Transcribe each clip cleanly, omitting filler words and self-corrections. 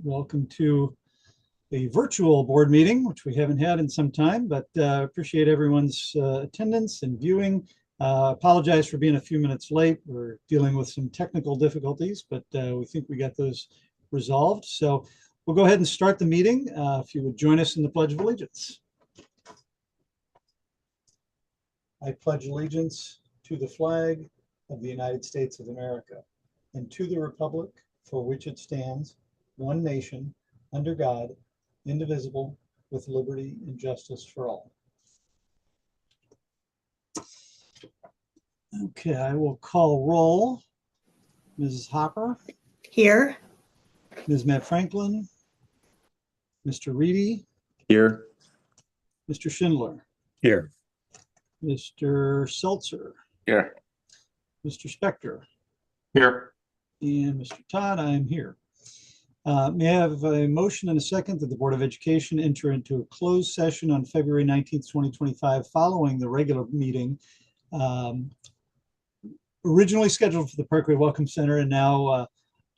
welcome to a virtual board meeting, which we haven't had in some time, but appreciate everyone's attendance and viewing. Apologize for being a few minutes late. We're dealing with some technical difficulties, but we think we got those resolved. So we'll go ahead and start the meeting. If you would join us in the Pledge of Allegiance. I pledge allegiance to the flag of the United States of America and to the republic for which it stands, one nation, under God, indivisible, with liberty and justice for all. Okay, I will call roll. Mrs. Hopper. Here. Ms. Matt Franklin. Mr. Reedy. Here. Mr. Schindler. Here. Mr. Seltzer. Here. Mr. Spector. Here. And Mr. Todd, I am here. May I have a motion and a second that the Board of Education enter into a closed session on February 19th, 2025, following the regular meeting, originally scheduled for the Parkway Welcome Center and now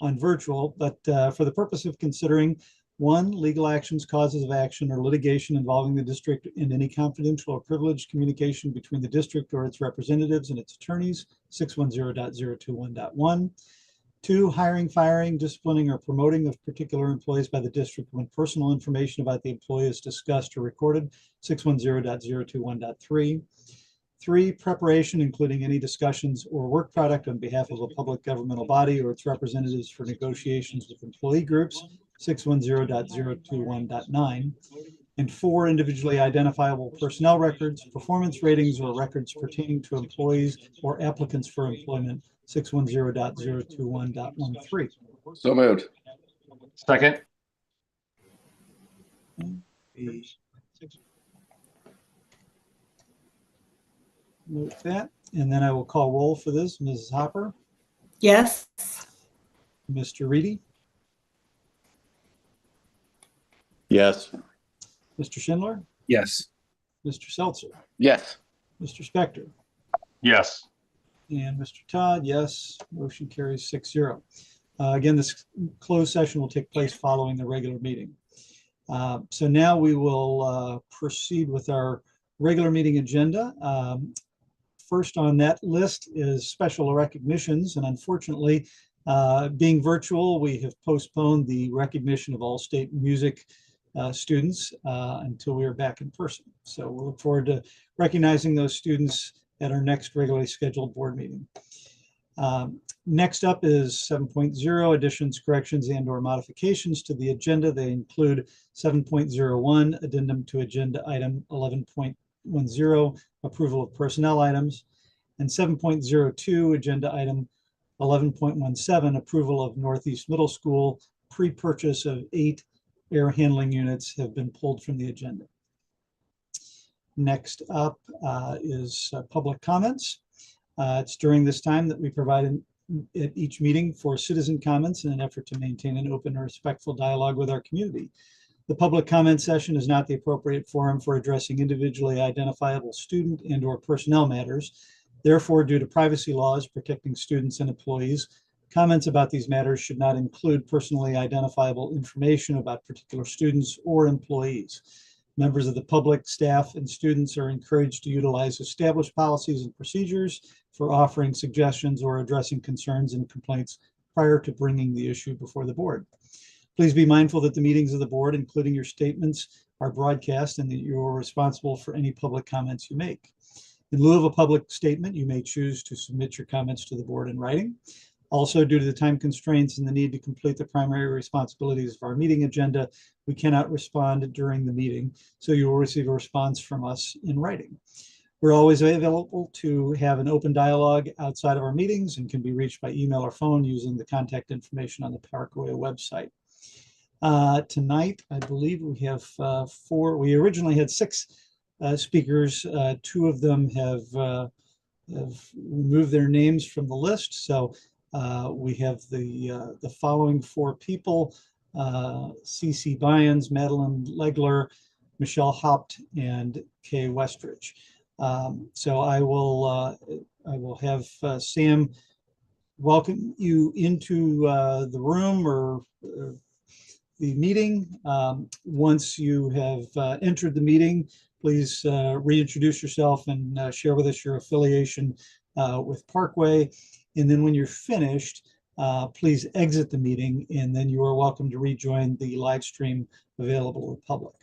on virtual, but for the purpose of considering one, legal actions, causes of action, or litigation involving the district and any confidential or privileged communication between the district or its representatives and its attorneys, 610.021.1. Two, hiring, firing, disciplining, or promoting of particular employees by the district when personal information about the employee is discussed or recorded, 610.021.3. Three, preparation, including any discussions or work product on behalf of a public governmental body or its representatives for negotiations with employee groups, 610.021.9. And four, individually identifiable personnel records, performance ratings, or records pertaining to employees or applicants for employment, 610.021.13. So moved. Second. Note that, and then I will call roll for this. Mrs. Hopper. Yes. Mr. Reedy. Yes. Mr. Schindler. Yes. Mr. Seltzer. Yes. Mr. Spector. Yes. And Mr. Todd, yes. Motion carries 6-0. Again, this closed session will take place following the regular meeting. So now we will proceed with our regular meeting agenda. First on that list is special recognitions, and unfortunately, being virtual, we have postponed the recognition of all state music students until we are back in person. So we'll look forward to recognizing those students at our next regularly scheduled board meeting. Next up is 7.0, additions, corrections, and/or modifications to the agenda. They include 7.01, addendum to agenda item 11.10, approval of personnel items, and 7.02, agenda item 11.17, approval of Northeast Middle School. Pre-purchase of 8 air handling units have been pulled from the agenda. Next up is public comments. It's during this time that we provide at each meeting for citizen comments in an effort to maintain an open and respectful dialogue with our community. The public comment session is not the appropriate forum for addressing individually identifiable student and/or personnel matters. Therefore, due to privacy laws protecting students and employees, comments about these matters should not include personally identifiable information about particular students or employees. Members of the public, staff, and students are encouraged to utilize established policies and procedures for offering suggestions or addressing concerns and complaints prior to bringing the issue before the board. Please be mindful that the meetings of the board, including your statements, are broadcast and that you are responsible for any public comments you make. In lieu of a public statement, you may choose to submit your comments to the board in writing. Also, due to the time constraints and the need to complete the primary responsibilities of our meeting agenda, we cannot respond during the meeting, so you will receive a response from us in writing. We're always available to have an open dialogue outside of our meetings and can be reached by email or phone using the contact information on the Parkway website. Tonight, I believe we have 4. We originally had 6 speakers. 2 of them have removed their names from the list. So we have the following 4 people: C.C. Byans, Madeline Legler, Michelle Haupt, and Kay Westridge. So I will have Sam welcome you into the room, or the meeting. Once you have entered the meeting, please reintroduce yourself and share with us your affiliation with Parkway. And then when you're finished, please exit the meeting, and then you are welcome to rejoin the live stream available to the public.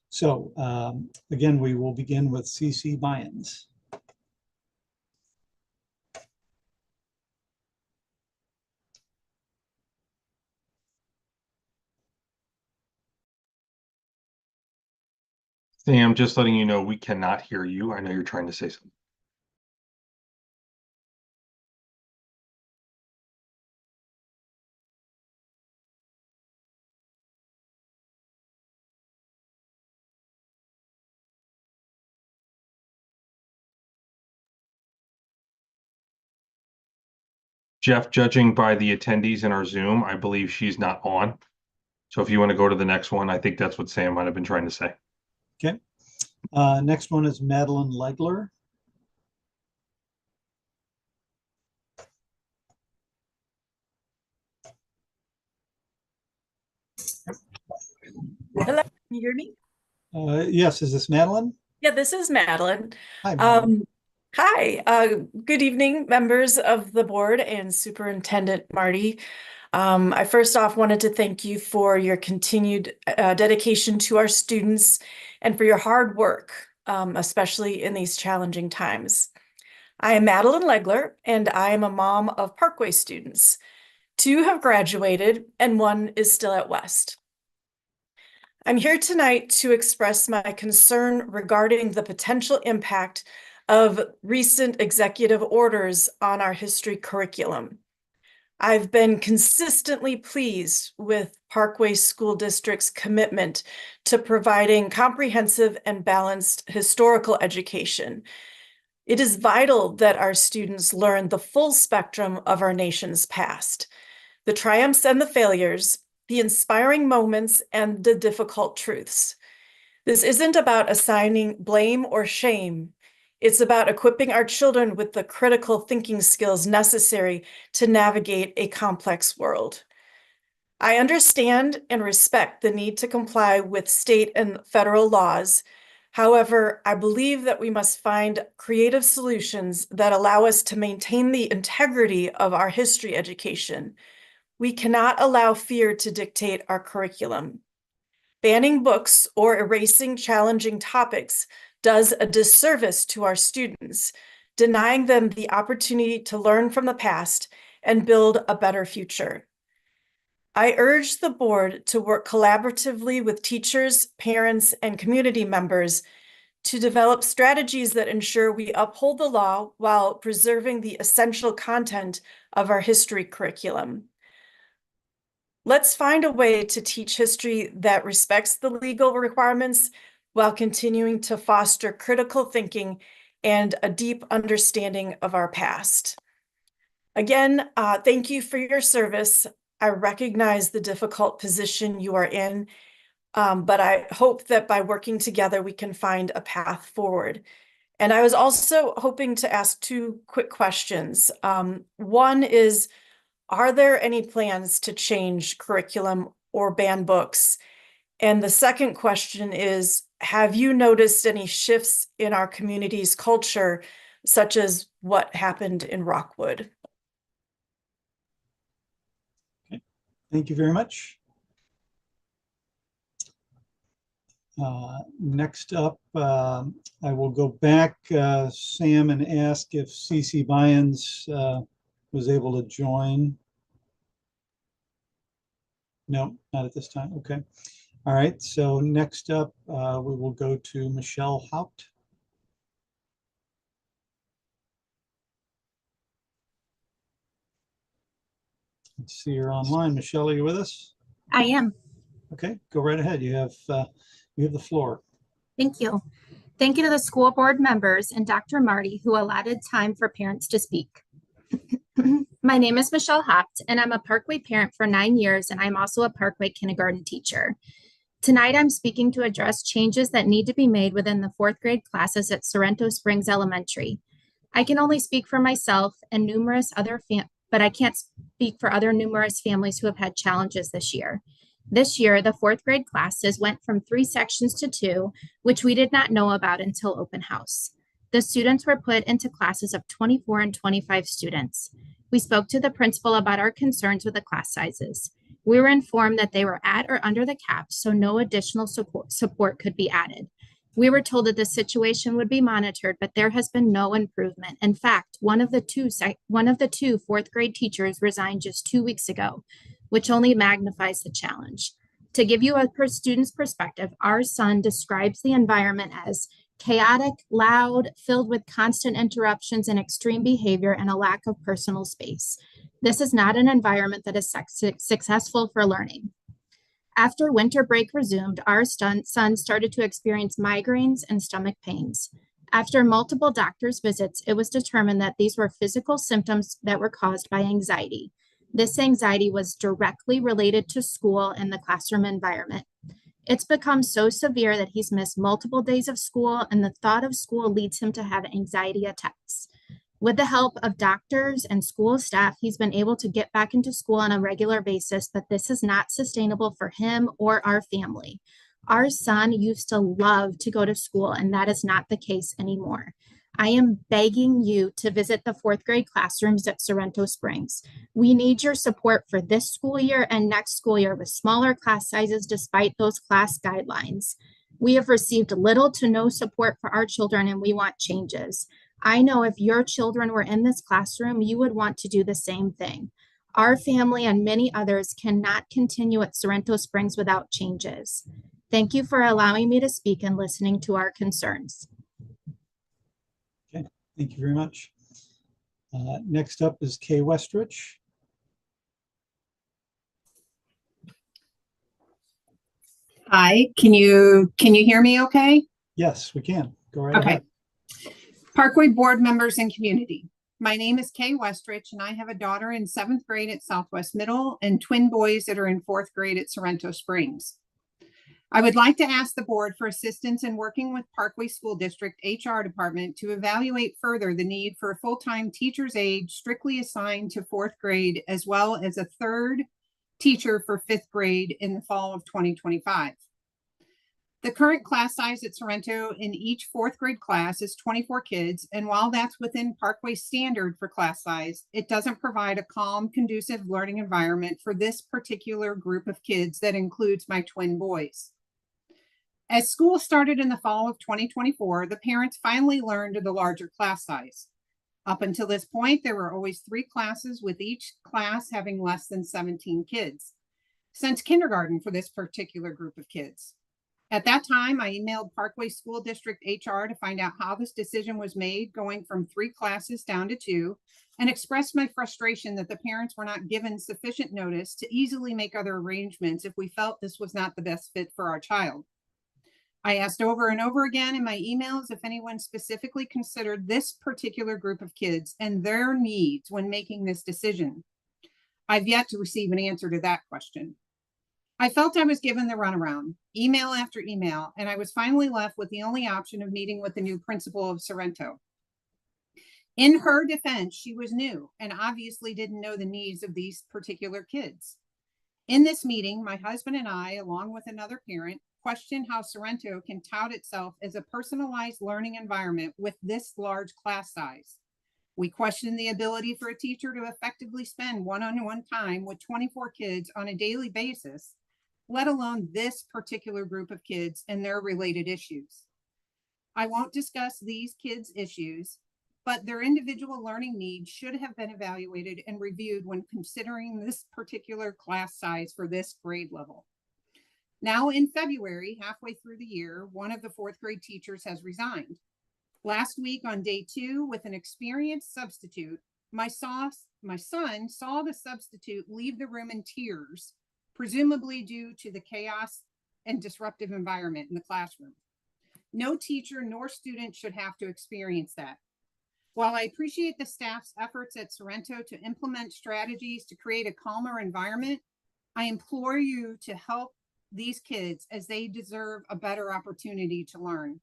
So again, we will begin with CC Byans. Sam, just letting you know, we cannot hear you. I know you're trying to say something. Jeff, judging by the attendees in our Zoom, I believe she's not on. So if you want to go to the next one, I think that's what Sam might have been trying to say. Okay. Next one is Madeline Legler. Hello, can you hear me? Yes, is this Madeline? Yeah, this is Madeline. Hi, Madeline. Hi, good evening, members of the board and Superintendent Marty. I first off wanted to thank you for your continued dedication to our students and for your hard work, especially in these challenging times. I am Madeline Legler, and I am a mom of Parkway students. 2 have graduated, and 1 is still at West. I'm here tonight to express my concern regarding the potential impact of recent executive orders on our history curriculum. I've been consistently pleased with Parkway School District's commitment to providing comprehensive and balanced historical education. It is vital that our students learn the full spectrum of our nation's past, the triumphs and the failures, the inspiring moments, and the difficult truths. This isn't about assigning blame or shame. It's about equipping our children with the critical thinking skills necessary to navigate a complex world. I understand and respect the need to comply with state and federal laws. However, I believe that we must find creative solutions that allow us to maintain the integrity of our history education. We cannot allow fear to dictate our curriculum. Banning books or erasing challenging topics does a disservice to our students, denying them the opportunity to learn from the past and build a better future. I urge the board to work collaboratively with teachers, parents, and community members to develop strategies that ensure we uphold the law while preserving the essential content of our history curriculum. Let's find a way to teach history that respects the legal requirements while continuing to foster critical thinking and a deep understanding of our past. Again, thank you for your service. I recognize the difficult position you are in, but I hope that by working together, we can find a path forward. And I was also hoping to ask 2 quick questions. One is, are there any plans to change curriculum or ban books? And the second question is, have you noticed any shifts in our community's culture, such as what happened in Rockwood? Okay. Thank you very much. Next up, I will go back, Sam, and ask if CC Byans was able to join. No, not at this time. Okay. All right. So next up, we will go to Michelle Haupt. Let's see, you're online. Michelle, are you with us? I am. Okay, go right ahead. You have the floor. Thank you. Thank you to the school board members and Dr. Marty who allotted time for parents to speak. My name is Michelle Hopt, and I'm a Parkway parent for 9 years, and I'm also a Parkway kindergarten teacher. Tonight, I'm speaking to address changes that need to be made within the 4th grade classes at Sorrento Springs Elementary. I can only speak for myself and numerous other but I can't speak for other numerous families who have had challenges this year. This year, the fourth grade classes went from 3 sections to 2, which we did not know about until open house. The students were put into classes of 24 and 25 students. We spoke to the principal about our concerns with the class sizes. We were informed that they were at or under the cap, so no additional support could be added. We were told that the situation would be monitored, but there has been no improvement. In fact, one of the two fourth grade teachers resigned just 2 weeks ago, which only magnifies the challenge. To give you a student's perspective, our son describes the environment as chaotic, loud, filled with constant interruptions and extreme behavior and a lack of personal space. This is not an environment that is successful for learning. After winter break resumed, our son started to experience migraines and stomach pains. After multiple doctor's visits, it was determined that these were physical symptoms that were caused by anxiety. This anxiety was directly related to school and the classroom environment. It's become so severe that he's missed multiple days of school, and the thought of school leads him to have anxiety attacks. With the help of doctors and school staff, he's been able to get back into school on a regular basis, but this is not sustainable for him or our family. Our son used to love to go to school, and that is not the case anymore. I am begging you to visit the fourth grade classrooms at Sorrento Springs. We need your support for this school year and next school year with smaller class sizes despite those class guidelines. We have received little to no support for our children, and we want changes. I know if your children were in this classroom, you would want to do the same thing. Our family and many others cannot continue at Sorrento Springs without changes. Thank you for allowing me to speak and listening to our concerns. Okay, thank you very much. Next up is Kay Westrich. Hi, can you hear me okay? Yes, we can. Go right Okay. ahead. Parkway board members and community. My name is Kay Westrich, and I have a daughter in 7th grade at Southwest Middle and twin boys that are in 4th grade at Sorrento Springs. I would like to ask the board for assistance in working with Parkway School District HR Department to evaluate further the need for a full-time teacher's aide strictly assigned to 4th grade, as well as a 3rd teacher for 5th grade in the fall of 2025. The current class size at Sorrento in each 4th grade class is 24 kids, and while that's within Parkway standard for class size, it doesn't provide a calm, conducive learning environment for this particular group of kids that includes my twin boys. As school started in the fall of 2024, the parents finally learned of the larger class size. Up until this point, there were always 3 classes, with each class having less than 17 kids, since kindergarten for this particular group of kids. At that time, I emailed Parkway School District HR to find out how this decision was made, going from 3 classes down to 2, and expressed my frustration that the parents were not given sufficient notice to easily make other arrangements if we felt this was not the best fit for our child. I asked over and over again in my emails if anyone specifically considered this particular group of kids and their needs when making this decision. I've yet to receive an answer to that question. I felt I was given the runaround, email after email, and I was finally left with the only option of meeting with the new principal of Sorrento. In her defense, she was new and obviously didn't know the needs of these particular kids. In this meeting, my husband and I, along with another parent, questioned how Sorrento can tout itself as a personalized learning environment with this large class size. We questioned the ability for a teacher to effectively spend one-on-one time with 24 kids on a daily basis, let alone this particular group of kids and their related issues. I won't discuss these kids' issues, but their individual learning needs should have been evaluated and reviewed when considering this particular class size for this grade level. Now in February, halfway through the year, one of the 4th grade teachers has resigned. Last week on day 2, with an experienced substitute, my son saw the substitute leave the room in tears, presumably due to the chaos and disruptive environment in the classroom. No teacher nor student should have to experience that. While I appreciate the staff's efforts at Sorrento to implement strategies to create a calmer environment, I implore you to help these kids, as they deserve a better opportunity to learn.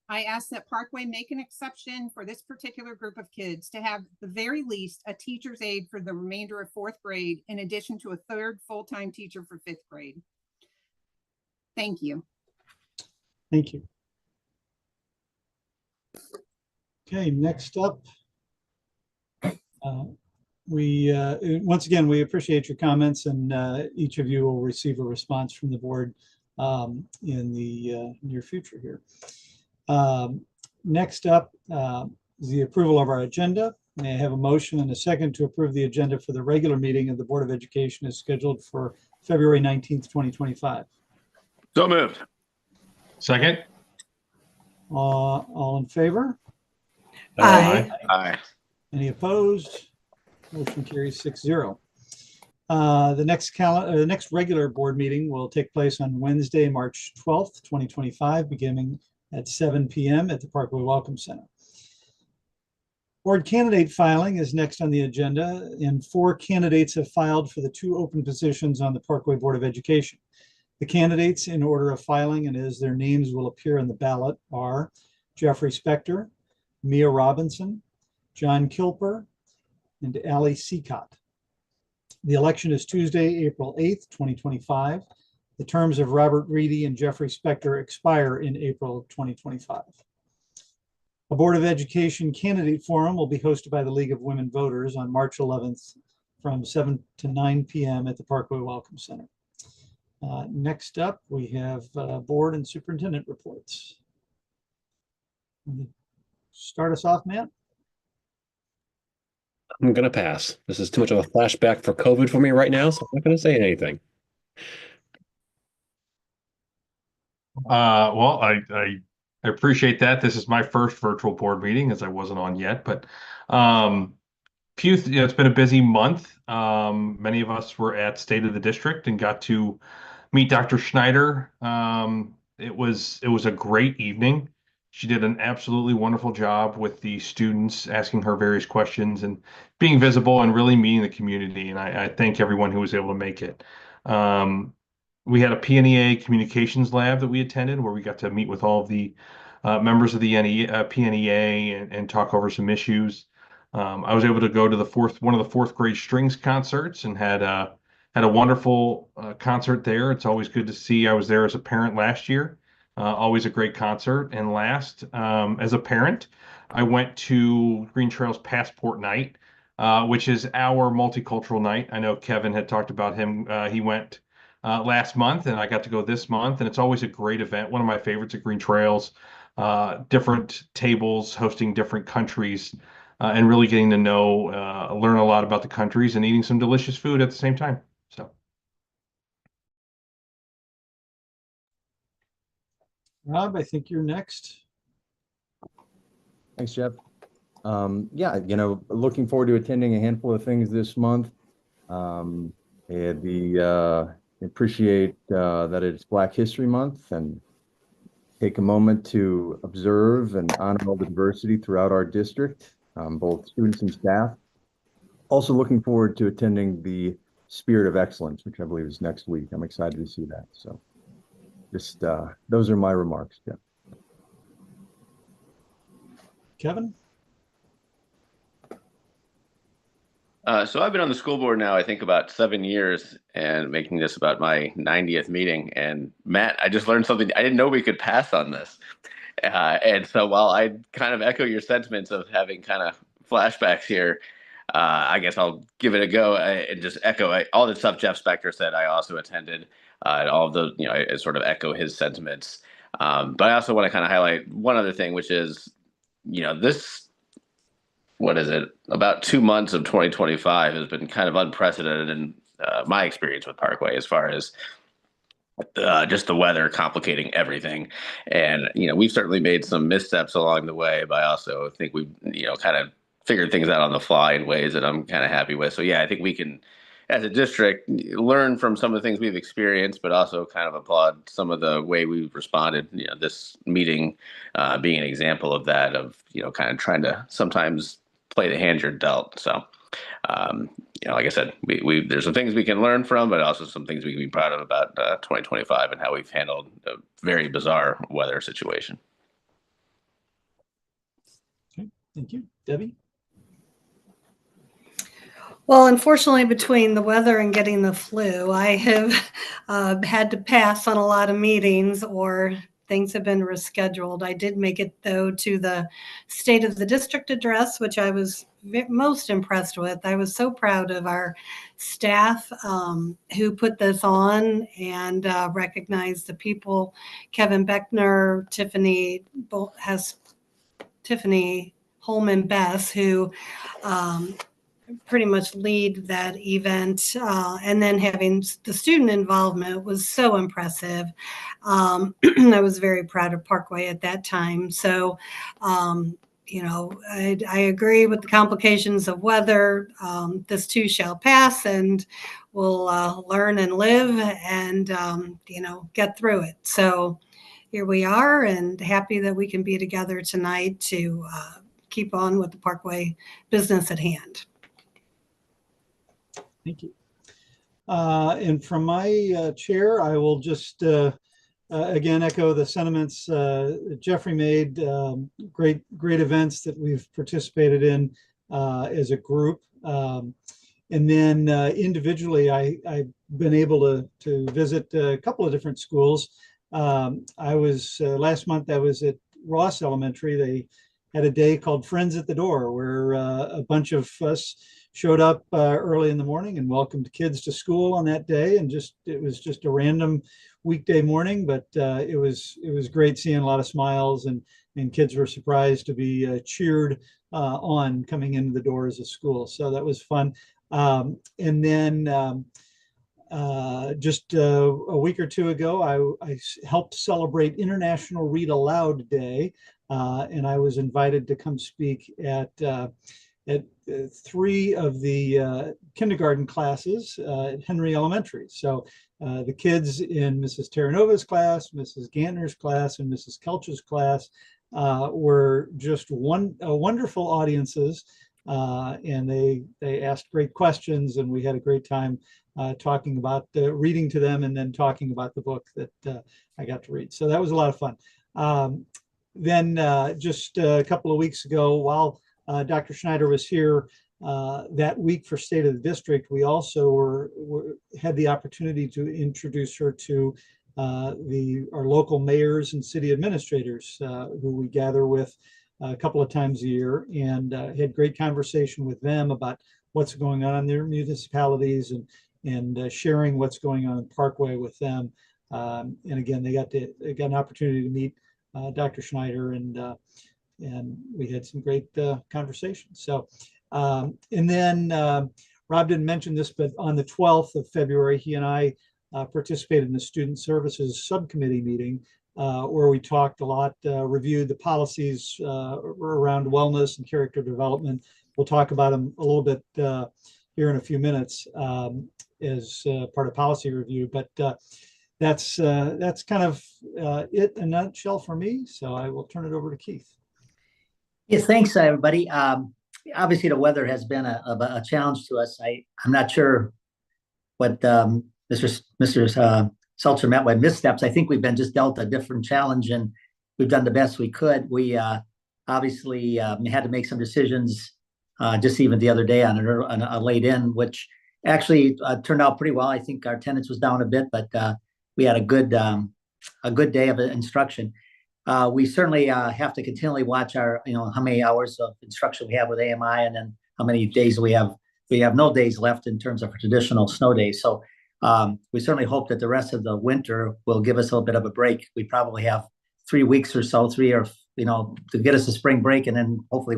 I ask that Parkway make an exception for this particular group of kids to have the very least a teacher's aide for the remainder of 4th grade, in addition to a 3rd full-time teacher for 5th grade. Thank you. Thank you. Okay, next up. Once again, we appreciate your comments, and each of you will receive a response from the board in the near future here. Next up is the approval of our agenda. May I have a motion and a second to approve the agenda for the regular meeting of the Board of Education as scheduled for February 19th, 2025? So moved. Second. All in favor? Aye. Aye. Any opposed? Motion carries 6-0. The next regular board meeting will take place on Wednesday, March 12th, 2025, beginning at 7 p.m. at the Parkway Welcome Center. Board candidate filing is next on the agenda, and 4 candidates have filed for the 2 open positions on the Parkway Board of Education. The candidates in order of filing and as their names will appear on the ballot are Jeffrey Spector, Mia Robinson, John Kilper, and Ali Seacott. The election is Tuesday, April 8th, 2025. The terms of Robert Reedy and Jeffrey Spector expire in April 2025. A Board of Education candidate forum will be hosted by the League of Women Voters on March 11th from 7 to 9 p.m. at the Parkway Welcome Center. Next up, we have board and superintendent reports. Start us off, Matt. I'm going to pass. This is too much of a flashback for COVID for me right now, so I'm not going to say anything. Well, I appreciate that. This is my first virtual board meeting, as I wasn't on yet, but it's been a busy month. Many of us were at State of the District and got to meet Dr. Schneider. It was a great evening. She did an absolutely wonderful job with the students, asking her various questions and being visible and really meeting the community. And I thank everyone who was able to make it. We had a PNEA communications lab that we attended where we got to meet with all of the members of the PNEA and talk over some issues. I was able to go to one of the 4th grade strings concerts and had a wonderful concert there. It's always good to see. I was there as a parent last year. Always a great concert. And last, as a parent, I went to Green Trails Passport Night, which is our multicultural night. I know Kevin had talked about him. He went last month, and I got to go this month. And it's always a great event. One of my favorites at Green Trails. Different tables hosting different countries, and really getting to know, learn a lot about the countries and eating some delicious food at the same time. So. Rob, I think you're next. Thanks, Jeff. Yeah, looking forward to attending a handful of things this month. Appreciate that it's Black History Month and take a moment to observe and honor all the diversity throughout our district, both students and staff. Also looking forward to attending the Spirit of Excellence, which I believe is next week. I'm excited to see that. So just those are my remarks, Jeff. Kevin? So I've been on the school board now, I think about 7 years, and making this about my 90th meeting. And Matt, I just learned something. I didn't know we could pass on this. And so while I kind of echo your sentiments of having kind of flashbacks here, I guess I'll give it a go and just echo all the stuff Jeff Spector said. I also attended and all of the, I sort of echo his sentiments. But I also want to kind of highlight one other thing, which is, this, what is it? About 2 months of 2025 has been kind of unprecedented in my experience with Parkway, as far as just the weather complicating everything. And, we've certainly made some missteps along the way, but I also think we've, kind of figured things out on the fly in ways that I'm kind of happy with. So yeah, I think we can, as a district, learn from some of the things we've experienced, but also kind of applaud some of the way we've responded. This meeting being an example of that, of, kind of trying to sometimes play the hand you're dealt. So, like I said, we there's some things we can learn from, but also some things we can be proud of about 2025 and how we've handled a very bizarre weather situation. Okay, thank you. Debbie? Well, unfortunately, between the weather and getting the flu, I have had to pass on a lot of meetings or things have been rescheduled. I did make it, though, to the State of the District address, which I was most impressed with. I was so proud of our staff who put this on and recognized the people, Kevin Beckner, Tiffany Holman Bess, who pretty much lead that event, and then having the student involvement was so impressive. I was very proud of Parkway at that time. So, I agree with the complications of weather. This too shall pass, and we'll learn and live and, get through it. So here we are, and happy that we can be together tonight to keep on with the Parkway business at hand. Thank you. And from my chair, I will just again echo the sentiments Jeffrey made. Great events that we've participated in as a group. And then individually, I've been able to visit a couple of different schools. I was last month, I was at Ross Elementary. They had a day called Friends at the Door, where a bunch of us showed up early in the morning and welcomed kids to school on that day. And it was just a random weekday morning, but it was great seeing a lot of smiles, and kids were surprised to be cheered on coming into the doors of school. So that was fun. And then just a week or two ago, I helped celebrate International Read Aloud Day, and I was invited to come speak at three of the kindergarten classes at Henry Elementary. So the kids in Mrs. Terranova's class, Mrs. Gantner's class, and Mrs. Kelch's class were just wonderful audiences, and they asked great questions, and we had a great time talking about reading to them, and then talking about the book that I got to read. So that was a lot of fun. Then just a couple of weeks ago, while Dr. Schneider was here that week for State of the District, we also had the opportunity to introduce her to our local mayors and city administrators who we gather with a couple of times a year, and had great conversation with them about what's going on in their municipalities, and sharing what's going on in Parkway with them. And again, they got an opportunity to meet Dr. Schneider, and we had some great conversations. So, and then Rob didn't mention this, but on the 12th of February, he and I participated in the Student Services Subcommittee meeting, where we talked a lot, reviewed the policies around wellness and character development. We'll talk about them a little bit here in a few minutes as part of policy review, but that's kind of it in a nutshell for me. So I will turn it over to Keith. Yes, thanks, everybody. Obviously, the weather has been a challenge to us. I'm not sure what Mr. Seltzer meant by missteps. I think we've been just dealt a different challenge, and we've done the best we could. We obviously had to make some decisions just even the other day on a late in, which actually turned out pretty well. I think our attendance was down a bit, but we had a good day of instruction. We certainly have to continually watch our, how many hours of instruction we have with AMI, and then how many days we have. We have no days left in terms of traditional snow days. So we certainly hope that the rest of the winter will give us a little bit of a break. We probably have 3 weeks or so, to get us a spring break, and then hopefully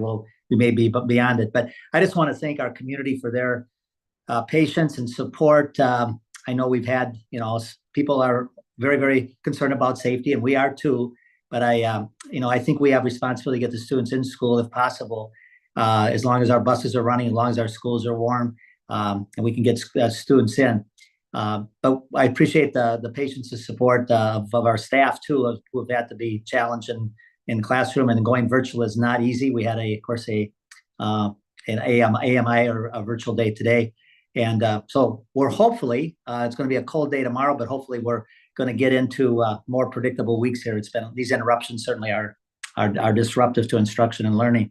we may be beyond it. But I just want to thank our community for their patience and support. I know we've had, people are very, very concerned about safety, and we are too. But I think we have responsibility to get the students in school if possible, as long as our buses are running, as long as our schools are warm, and we can get students in. But I appreciate the patience and support of our staff too, who have had to be challenged in classroom, and going virtual is not easy. We had of course an AMI or a virtual day today. And so we're hopefully, it's going to be a cold day tomorrow, but hopefully we're going to get into more predictable weeks here. These interruptions certainly are disruptive to instruction and learning.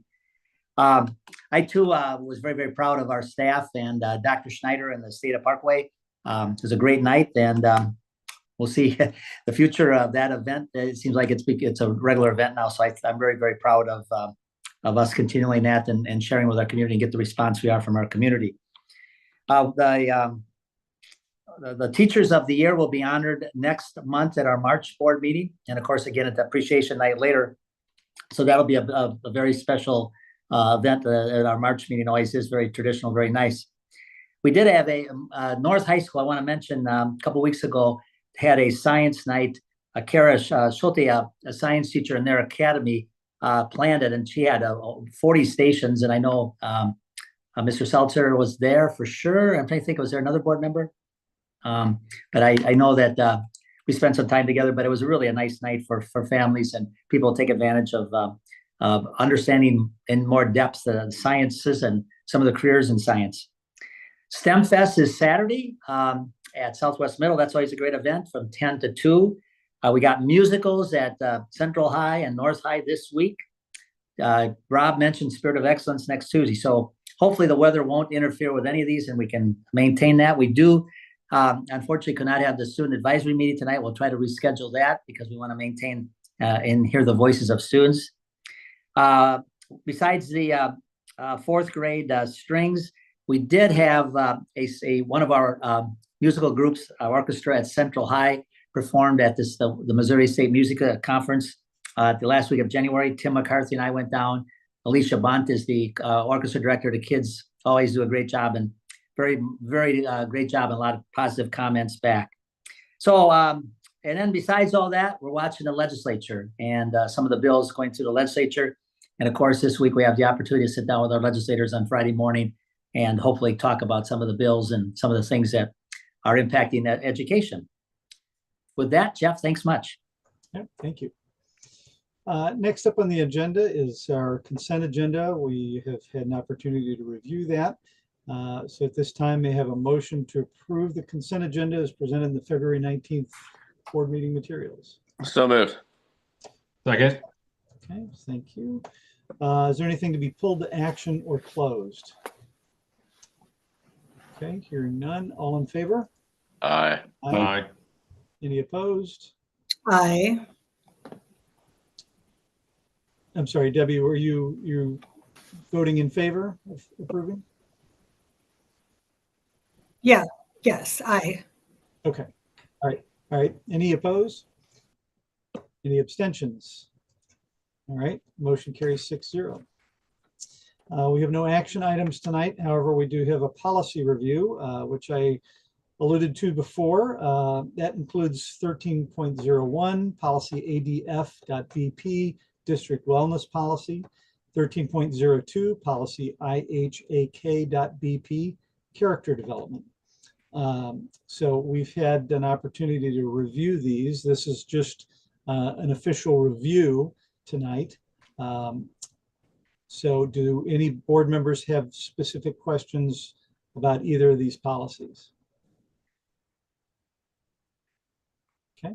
I too was very, very proud of our staff and Dr. Schneider and the state of Parkway. It was a great night, and we'll see the future of that event. It seems like it's a regular event now, so I'm very, very proud of us continuing that and sharing with our community and get the response we are from our community. The Teachers of the Year will be honored next month at our March board meeting, and of course, again at the appreciation night later. So that'll be a very special event at our March meeting. Always is very traditional, very nice. We did have a North High School, I want to mention, a couple weeks ago, had a science night. Kara Schulte, a science teacher in their academy, planned it, and she had 40 stations. And I know Mr. Seltzer was there for sure. I'm trying to think, was there another board member? But I know that we spent some time together, but it was really a nice night for families and people to take advantage of understanding in more depth the sciences and some of the careers in science. STEM Fest is Saturday at Southwest Middle. That's always a great event from 10 to 2. We got musicals at Central High and North High this week. Rob mentioned Spirit of Excellence next Tuesday. So hopefully the weather won't interfere with any of these and we can maintain that. We do, unfortunately, could not have the student advisory meeting tonight. We'll try to reschedule that because we want to maintain and hear the voices of students. Besides the fourth grade strings, we did have one of our musical groups, our orchestra at Central High, performed at the Missouri State Music Conference the last week of January. Tim McCarthy and I went down. Alicia Bont is the orchestra director. The kids always do a great job and very, very great job and a lot of positive comments back. So, and then besides all that, we're watching the legislature and some of the bills going through the legislature. And of course, this week we have the opportunity to sit down with our legislators on Friday morning and hopefully talk about some of the bills and some of the things that are impacting that education. With that, Jeff, thanks much. Yeah, thank you. Next up on the agenda is our consent agenda. We have had an opportunity to review that. So at this time, may I have a motion to approve the consent agenda as presented in the February 19th board meeting materials. So moved. Second. Okay, thank you. Is there anything to be pulled to action or closed? Okay, hearing none. All in favor? Aye. Aye. Any opposed? Aye. I'm sorry, Debbie, were you voting in favor of approving? Yeah, yes, aye. Okay, all right. Any opposed? Any abstentions? All right, motion carries 6-0. We have no action items tonight. However, we do have a policy review, which I alluded to before. That includes 13.01, policy ADF.BP, district wellness policy, 13.02, policy IHAK.BP, character development. So we've had an opportunity to review these. This is just an official review tonight. So do any board members have specific questions about either of these policies? Okay.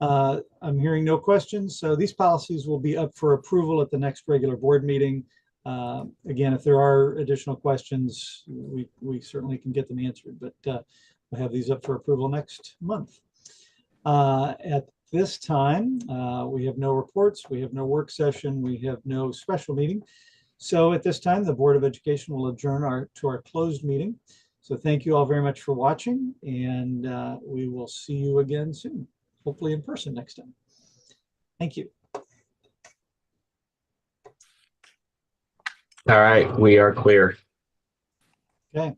I'm hearing no questions. So these policies will be up for approval at the next regular board meeting. Again, if there are additional questions, we certainly can get them answered, but we'll have these up for approval next month. At this time, we have no reports, we have no work session, we have no special meeting. So at this time, the Board of Education will adjourn to our closed meeting. So thank you all very much for watching, and we will see you again soon, hopefully in person next time. Thank you. All right, we are clear. Okay.